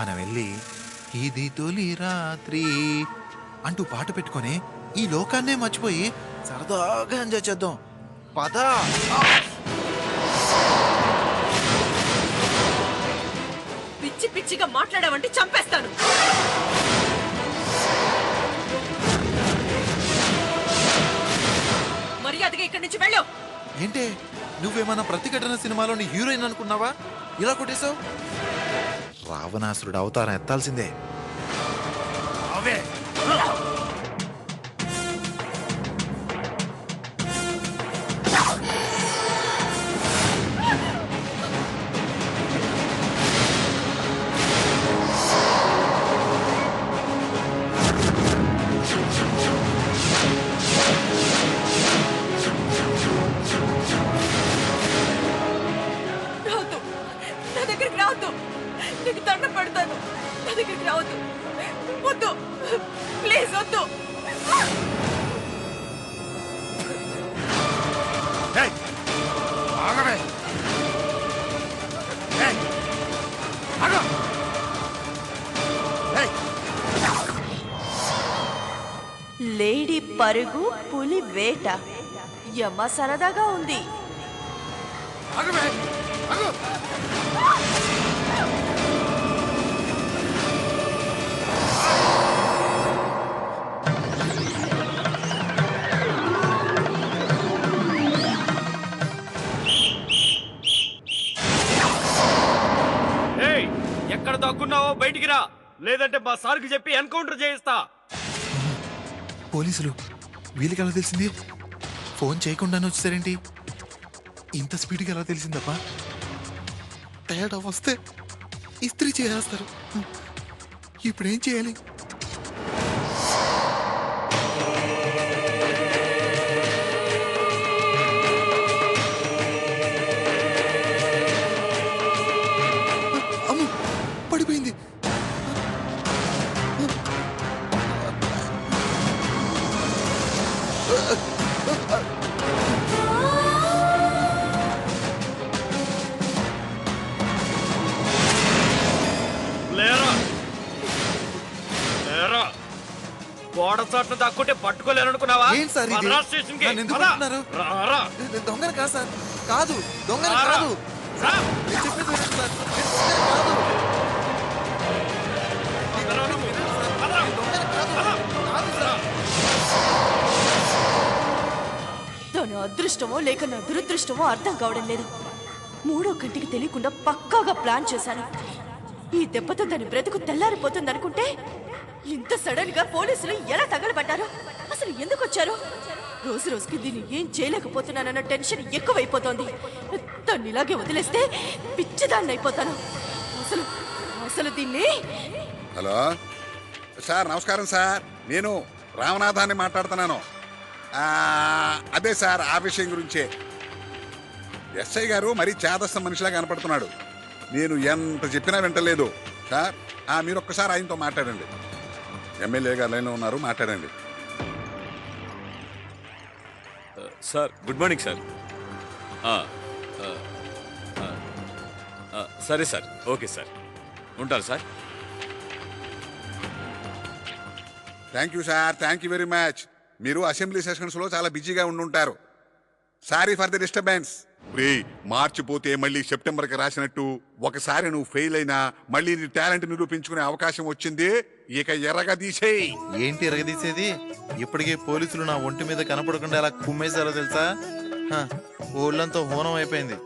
మనం వెళ్ళి ఇది తొలి రాత్రి అంటూ పాట పెట్టుకొని ఈ లోకాన్నే మర్చిపోయి సరదాగా ఎంజాయ్ చేద్దాం. పదా. పిచ్చి పిచ్చిగా మాట్లాడావంటే చంపేస్తాను. మర్యాదగా ఇక్కడి నుంచి వెళ్ళు. ఏంటే నువ్వేమన్నా ప్రతిఘటన సినిమాలోని హీరోయిన్ అనుకున్నావా? ఇలా కొట్టేశావు. రావణాసురుడు అవతారం ఎత్తాల్సిందే. అవే నీకు దండం పెడతాను. నా దగ్గరికి రావద్దు. వద్దు, ప్లీజ్ వద్దు. లేడీ పరుగు పులి వేట యమ సరదాగా ఉంది. ఎక్కడ దాక్కున్నావో బయటికి రా, లేదంటే మా సార్కి చెప్పి ఎన్కౌంటర్ చేయిస్తా. పోలీసులు వీళ్ళకి ఎలా తెలిసింది? ఫోన్ చేయకుండానే వచ్చేసారేంటి? ఇంత స్పీడ్గా ఎలా తెలిసిందప్పా? తేడా వస్తే ఇస్త్రీ చేసేస్తారు. ఇప్పుడేం చేయాలి? అమ్ము పడిపోయింది. గోడ చాట్ను దాక్కుంటే పట్టుకోలేననుకున్నావా? దొంగను కాదు సార్, కాదు దొంగను కాదు. తన అదృష్టమో లేక నా దురదృష్టమో అర్థం కావడం లేదు. మూడో కంటికి తెలియకుండా పక్కాగా ప్లాన్ చేశాను. ఈ దెబ్బతో దాని బ్రతుకు తెల్లారిపోతుందనుకుంటే ఇంత సడన్ గా పోలీసులు ఎలా తగలబడ్డారు? అసలు ఎందుకు వచ్చారు? రోజు రోజుకి దీన్ని ఏం చేయలేకపోతున్నానన్న టెన్షన్ ఎక్కువైపోతోంది. దాన్ని ఇలాగే వదిలేస్తే పిచ్చిదాన్ని అయిపోతాను. అసలు అసలు దీన్ని. హలో సార్, నమస్కారం సార్. నేను రామనాథాన్ని మాట్లాడుతున్నాను. అదే సార్, ఆ విషయం గురించే. ఎస్ఐ గారు మరీ చేదస్త మనిషిలా కనపడుతున్నాడు. నేను ఎంత చెప్పినా వింటలేదు సార్. మీరు ఒక్కసారి ఆయనతో మాట్లాడండి. ఎమ్మెల్యే గారు లైన్లో ఉన్నారు, మాట్లాడండి. Sir good morning sir. సరే సార్, ఓకే సార్, ఉంటారు sir. Thank you sir, thank you very much. మీరు అసెంబ్లీ సెషన్స్లో చాలా బిజీగా ఉండుంటారు. Sorry for the disturbance. మార్చిపోతే మళ్ళీ సెప్టెంబర్కి రాసినట్టు ఒకసారి నువ్వు ఫెయిల్ అయినా మళ్ళీ నీ టాలెంట్ నిరూపించుకునే అవకాశం వచ్చింది. ఇక ఎర్రగా తీసేయి. ఏంటి ఎరగదీసేది? ఇప్పటికే పోలీసులు నా ఒంటి మీద కనపడకుండా ఎలా కుమ్మేశారో తెలుసా? ఊళ్ళంతా హోనం అయిపోయింది.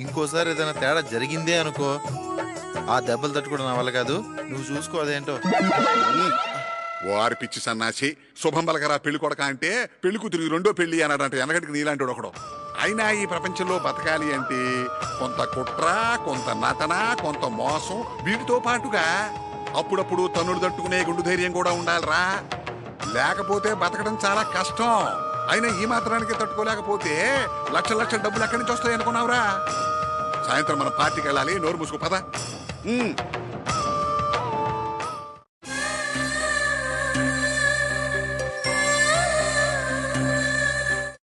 ఇంకోసారి ఏదైనా తేడా జరిగిందే అనుకో, ఆ దెబ్బలు తట్టుకోవడం నా వల్ల కాదు. నువ్వు చూసుకో అదేంటో. వారి పిచ్చి సన్నాసి. శుభం బలకరా పెళ్లి కొడక అంటే పెళ్లి కూతురికి రెండో పెళ్లి అన్నాడంటే వెనకటికి నీలాంటి ఒకడు. అయినా ఈ ప్రపంచంలో బతకాలి అంటే కొంత కుట్ర, కొంత నటన, కొంత మోసం, వీటితో పాటుగా అప్పుడప్పుడు తన్నుడు తట్టుకునే గుండు ధైర్యం కూడా ఉండాలిరా. లేకపోతే బతకడం చాలా కష్టం. అయినా ఈ మాత్రానికి తట్టుకోలేకపోతే లక్షల లక్షల డబ్బులు ఎక్కడి నుంచి వస్తాయి అనుకున్నావురా? సాయంత్రం మన పార్టీకి వెళ్ళాలి. నోరు మూసుకో పద.